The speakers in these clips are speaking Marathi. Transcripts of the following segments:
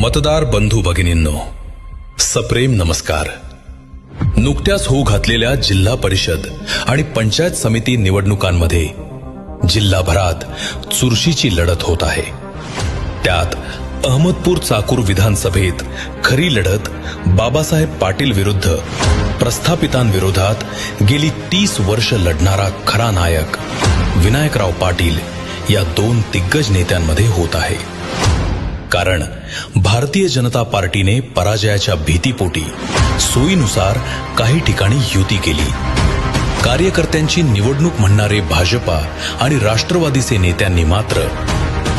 मतदार बंधू भगिनींनो, सप्रेम नमस्कार। नुकत्याच होऊ घातलेल्या जिल्हा परिषद आणि पंचायत समिती निवडणुकांमध्ये जिल्हाभरात चुरशीची लढत होत आहे। त्यात अहमदपूर चाकूर विधानसभेत खरी लढत बाबासाहेब पाटील विरुद्ध प्रस्थापितांविरोधात गेली 30 वर्ष लढणारा खरा नायक विनायकराव पाटील या दोन दिग्गज नेत्यांमध्ये होत आहे। कारण भारतीय जनता पार्टीने पराजयाच्या भीतीपोटी सोयीनुसार काही ठिकाणी युती केली। कार्यकर्त्यांची निवडणूक म्हणणारे भाजपा आणि राष्ट्रवादीचे नेत्यांनी मात्र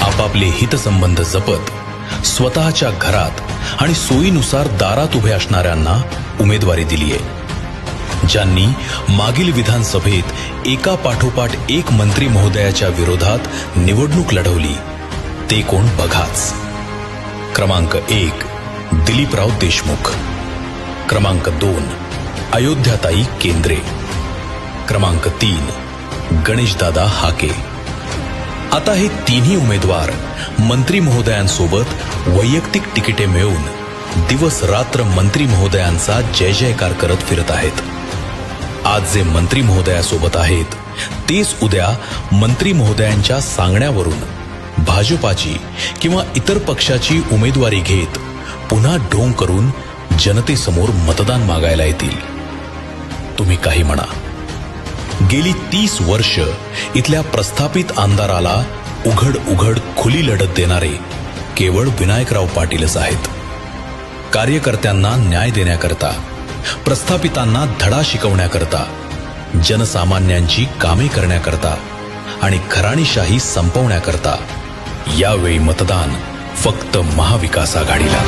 आपापले हितसंबंध जपत स्वतःच्या घरात आणि सोयीनुसार दारात उभे असणाऱ्यांना उमेदवारी दिली आहे। ज्यांनी मागील विधानसभेत एका पाठोपाठ एक मंत्री महोदयाच्या विरोधात निवडणूक लढवली ते कोण बघाच। क्रमांक 1 दिलीपराव देशमुख, क्रमांक 2 अयोध्याताई केंद्रे, क्रमांक 3 गणेशदादा हाके। आता हे तिन्ही उमेदवार मंत्री महोदयांसोबत वैयक्तिक तिकिटे मिळवून दिवस रात्र मंत्री महोदयांचा जय जयकार करत फिरत आहेत। आज जे मंत्री महोदयासोबत आहेत तेच उद्या मंत्री महोदयांच्या सांगण्यावरून भाजपाची किंवा इतर पक्षाची उमेदवारी घेत पुन्हा ढोंग करून जनतेसमोर मतदान मागायला येतील। तुम्ही काही म्हणा, गेली 30 वर्ष इथल्या प्रस्थापित आमदाराला उघड खुली लढत देणारे केवळ विनायकराव पाटीलच आहेत। कार्यकर्त्यांना न्याय देण्याकरता, प्रस्थापितांना धडा शिकवण्याकरता, जनसामान्यांची कामे करण्याकरता आणि घराणीशाही संपवण्याकरता यावेळी मतदान फक्त महाविकास आघाडीला।